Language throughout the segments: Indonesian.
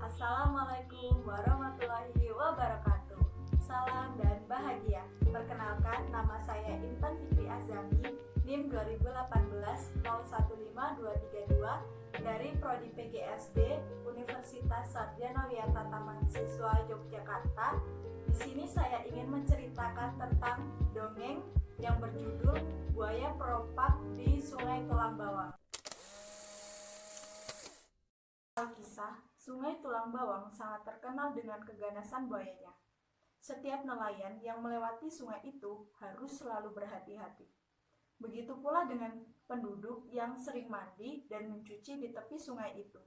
Assalamualaikum warahmatullahi wabarakatuh. Salam dan bahagia. Perkenalkan, nama saya Intan Fikri Azami, NIM 2018-015232 dari Prodi PGSD Universitas Sarjana Wiyatata Mahasiswa Yogyakarta. Di sini saya ingin menceritakan tentang dongeng yang berjudul Buaya Perompak di Sungai Tulang Bawang. Kisah, Sungai Tulang Bawang sangat terkenal dengan keganasan buayanya. Setiap nelayan yang melewati sungai itu harus selalu berhati-hati. Begitu pula dengan penduduk yang sering mandi dan mencuci di tepi sungai itu.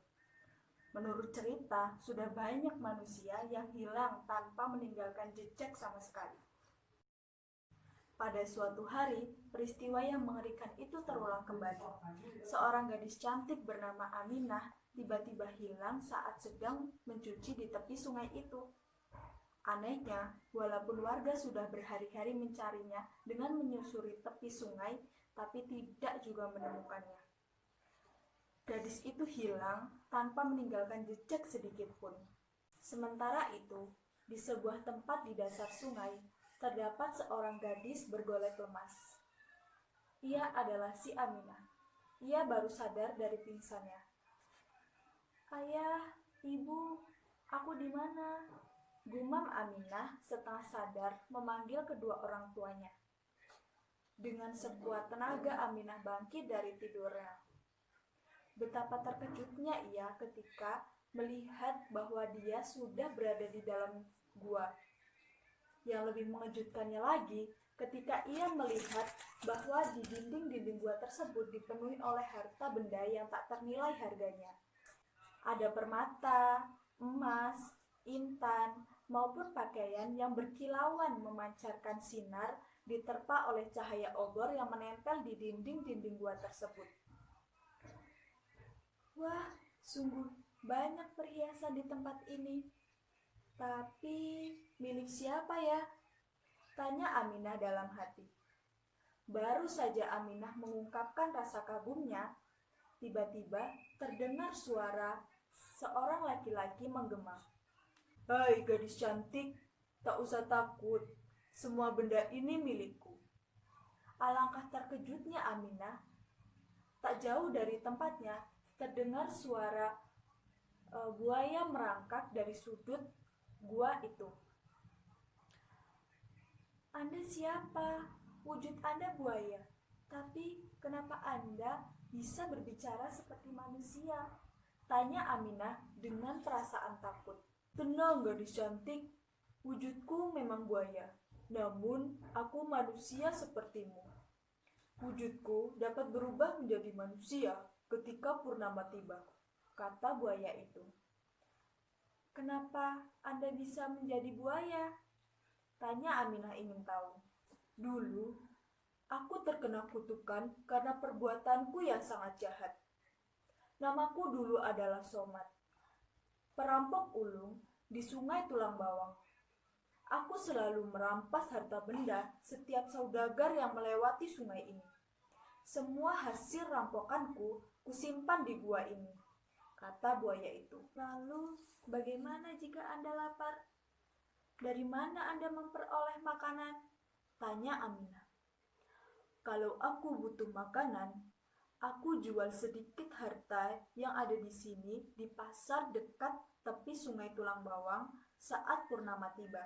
Menurut cerita, sudah banyak manusia yang hilang tanpa meninggalkan jejak sama sekali. Pada suatu hari, peristiwa yang mengerikan itu terulang kembali. Seorang gadis cantik bernama Aminah tiba-tiba hilang saat sedang mencuci di tepi sungai itu. Anehnya, walaupun warga sudah berhari-hari mencarinya dengan menyusuri tepi sungai, tapi tidak juga menemukannya. Gadis itu hilang tanpa meninggalkan jejak sedikit pun. Sementara itu, di sebuah tempat di dasar sungai, terdapat seorang gadis bergolek lemas. Ia adalah si Aminah. Ia baru sadar dari pingsannya. "Ayah, ibu, aku di mana?" gumam Aminah setengah sadar memanggil kedua orang tuanya. Dengan sekuat tenaga Aminah bangkit dari tidurnya. Betapa terkejutnya ia ketika melihat bahwa dia sudah berada di dalam gua. Yang lebih mengejutkannya lagi, ketika ia melihat bahwa di dinding-dinding gua tersebut dipenuhi oleh harta benda yang tak ternilai harganya. Ada permata, emas, intan, maupun pakaian yang berkilauan memancarkan sinar diterpa oleh cahaya obor yang menempel di dinding-dinding gua tersebut. Wah, sungguh banyak perhiasan di tempat ini. Tapi milik siapa ya? Tanya Aminah dalam hati. Baru saja Aminah mengungkapkan rasa kagumnya, tiba-tiba terdengar suara seorang laki-laki menggema. "Hai gadis cantik, tak usah takut, semua benda ini milikku." Alangkah terkejutnya Aminah. Tak jauh dari tempatnya terdengar suara buaya merangkak dari sudut gua itu. "Anda siapa? Wujud Anda buaya, tapi kenapa Anda bisa berbicara seperti manusia?" tanya Aminah dengan perasaan takut. "Tenang gadis cantik, wujudku memang buaya, namun aku manusia sepertimu. Wujudku dapat berubah menjadi manusia ketika purnama tiba," kata buaya itu. "Kenapa Anda bisa menjadi buaya?" tanya Aminah ingin tahu. "Dulu, aku terkena kutukan karena perbuatanku yang sangat jahat. Namaku dulu adalah Somad, perampok ulung di Sungai Tulang Bawang. Aku selalu merampas harta benda setiap saudagar yang melewati sungai ini. Semua hasil rampokanku kusimpan di gua ini," kata buaya itu. "Lalu, bagaimana jika Anda lapar? Dari mana Anda memperoleh makanan?" tanya Aminah. "Kalau aku butuh makanan, aku jual sedikit harta yang ada di sini di pasar dekat tepi Sungai Tulang Bawang saat purnama tiba.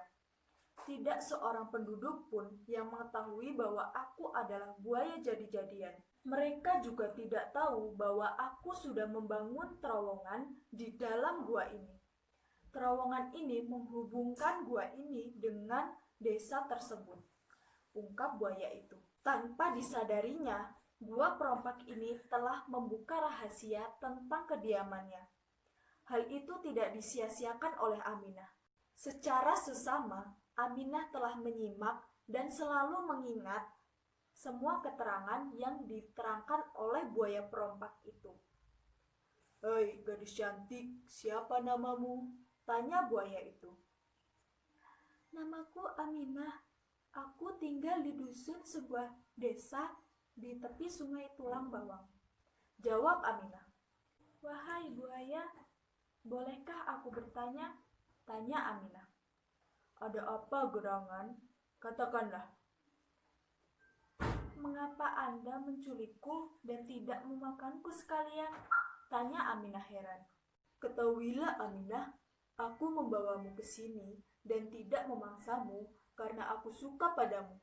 Tidak seorang penduduk pun yang mengetahui bahwa aku adalah buaya jadi-jadian. Mereka juga tidak tahu bahwa aku sudah membangun terowongan di dalam gua ini. Terowongan ini menghubungkan gua ini dengan desa tersebut," ungkap buaya itu. Tanpa disadarinya, gua perompak ini telah membuka rahasia tentang kediamannya. Hal itu tidak disia-siakan oleh Aminah. Secara sesama, Aminah telah menyimak dan selalu mengingat semua keterangan yang diterangkan oleh buaya perompak itu. "Hei gadis cantik, siapa namamu?" tanya buaya itu. "Namaku Aminah. Aku tinggal di dusun sebuah desa di tepi Sungai Tulang Bawang," jawab Aminah. "Wahai buaya, Bolehkah aku bertanya? Tanya Aminah. Ada apa gerangan? Katakanlah. Mengapa Anda menculikku dan tidak memakanku sekalian? Tanya Aminah heran. Ketahuilah Aminah, aku membawamu ke sini dan tidak memangsamu karena aku suka padamu.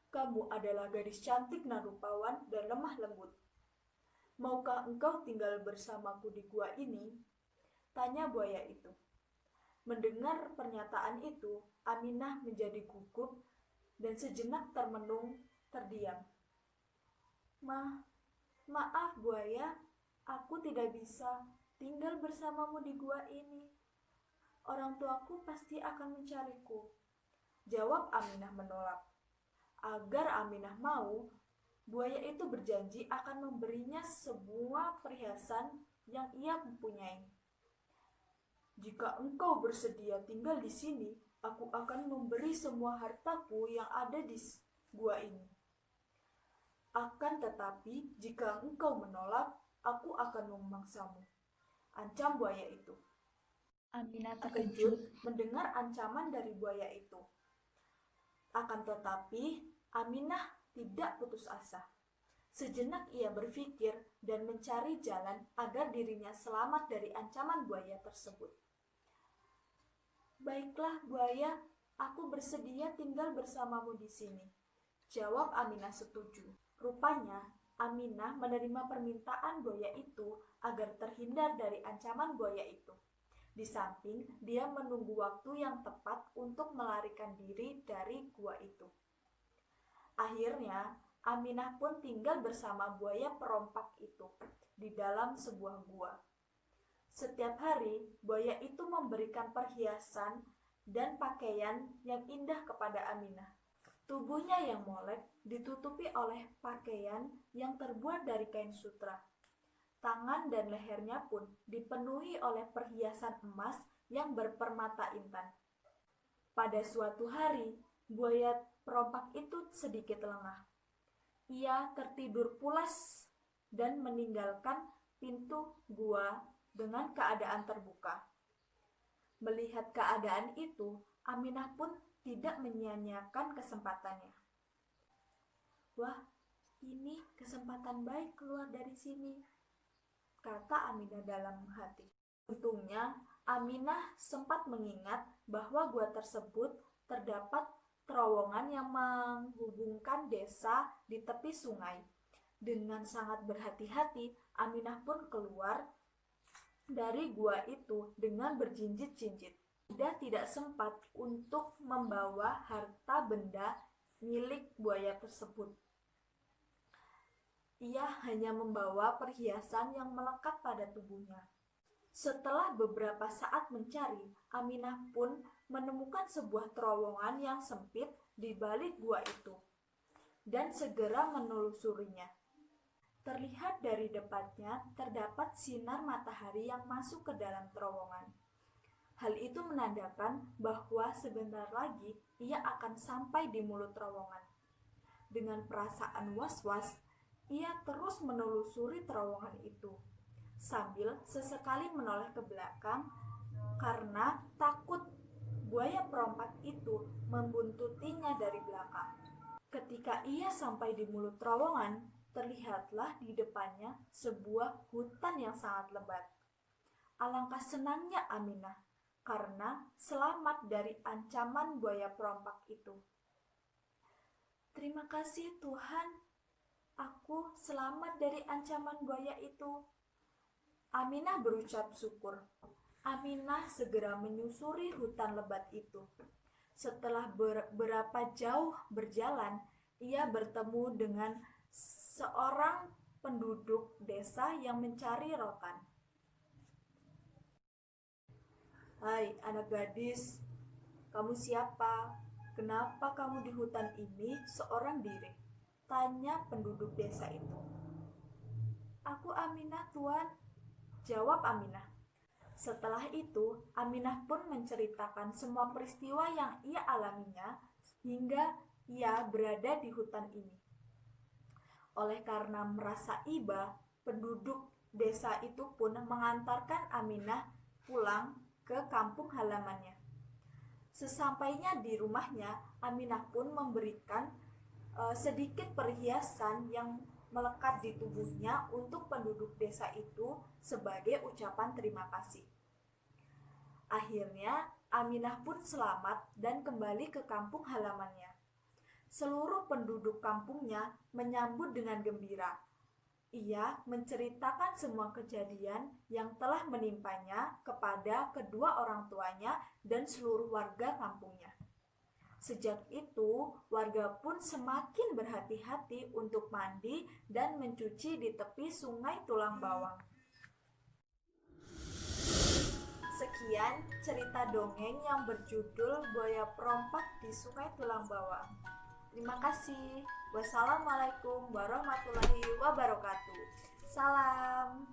Kamu adalah gadis cantik dan rupawan dan lemah lembut. Maukah engkau tinggal bersamaku di gua ini? Tanya buaya itu. Mendengar pernyataan itu, Aminah menjadi gugup dan sejenak termenung, terdiam. Maaf buaya, aku tidak bisa tinggal bersamamu di gua ini. Orang tuaku pasti akan mencariku. Jawab Aminah menolak. Agar Aminah mau, buaya itu berjanji akan memberinya semua perhiasan yang ia mempunyai. Jika engkau bersedia tinggal di sini, aku akan memberi semua hartaku yang ada di gua ini. Akan tetapi, jika engkau menolak, aku akan memangsamu. Ancam buaya itu. Aminah terkejut mendengar ancaman dari buaya itu. Akan tetapi, Aminah tidak putus asa. Sejenak ia berpikir dan mencari jalan agar dirinya selamat dari ancaman buaya tersebut. Baiklah buaya, aku bersedia tinggal bersamamu di sini. Jawab Aminah setuju. Rupanya, Aminah menerima permintaan buaya itu agar terhindar dari ancaman buaya itu. Di samping, dia menunggu waktu yang tepat untuk melarikan diri dari gua itu. Akhirnya, Aminah pun tinggal bersama buaya perompak itu di dalam sebuah gua. Setiap hari, buaya itu memberikan perhiasan dan pakaian yang indah kepada Aminah. Tubuhnya yang molek ditutupi oleh pakaian yang terbuat dari kain sutra. Tangan dan lehernya pun dipenuhi oleh perhiasan emas yang berpermata intan. Pada suatu hari, buaya perompak itu sedikit lengah. Ia tertidur pulas dan meninggalkan pintu gua dengan keadaan terbuka. Melihat keadaan itu, Aminah pun tidak menyia-nyiakan kesempatannya. Wah, ini kesempatan baik keluar dari sini, kata Aminah dalam hati. Untungnya, Aminah sempat mengingat bahwa gua tersebut terdapat terowongan yang menghubungkan desa di tepi sungai. Dengan sangat berhati-hati, Aminah pun keluar dari gua itu dengan berjinjit-jinjit. Dia tidak sempat untuk membawa harta benda milik buaya tersebut. Ia hanya membawa perhiasan yang melekat pada tubuhnya. Setelah beberapa saat mencari, Aminah pun menemukan sebuah terowongan yang sempit di balik gua itu dan segera menelusurinya. Terlihat dari depannya terdapat sinar matahari yang masuk ke dalam terowongan. Hal itu menandakan bahwa sebentar lagi ia akan sampai di mulut terowongan. Dengan perasaan was-was, ia terus menelusuri terowongan itu, sambil sesekali menoleh ke belakang karena takut buaya perompak itu membuntutinya dari belakang. Ketika ia sampai di mulut terowongan, terlihatlah di depannya sebuah hutan yang sangat lebat. Alangkah senangnya Aminah karena selamat dari ancaman buaya perompak itu. Terima kasih Tuhan, aku selamat dari ancaman buaya itu. Aminah berucap syukur. Aminah segera menyusuri hutan lebat itu. Setelah berapa jauh berjalan, ia bertemu dengan seorang penduduk desa yang mencari rotan. Hai anak gadis, kamu siapa? Kenapa kamu di hutan ini seorang diri? Tanya penduduk desa itu. Aku Aminah tuan, jawab Aminah. Setelah itu, Aminah pun menceritakan semua peristiwa yang ia alaminya hingga ia berada di hutan ini. Oleh karena merasa iba, penduduk desa itu pun mengantarkan Aminah pulang ke kampung halamannya. Sesampainya di rumahnya, Aminah pun memberikan sedikit perhiasan yang melekat di tubuhnya untuk penduduk desa itu sebagai ucapan terima kasih. Akhirnya, Aminah pun selamat dan kembali ke kampung halamannya. Seluruh penduduk kampungnya menyambut dengan gembira. Ia menceritakan semua kejadian yang telah menimpanya kepada kedua orang tuanya dan seluruh warga kampungnya. Sejak itu, warga pun semakin berhati-hati untuk mandi dan mencuci di tepi Sungai Tulang Bawang. Sekian cerita dongeng yang berjudul Buaya Perompak di Sungai Tulang Bawang. Terima kasih. Wassalamualaikum warahmatullahi wabarakatuh. Salam.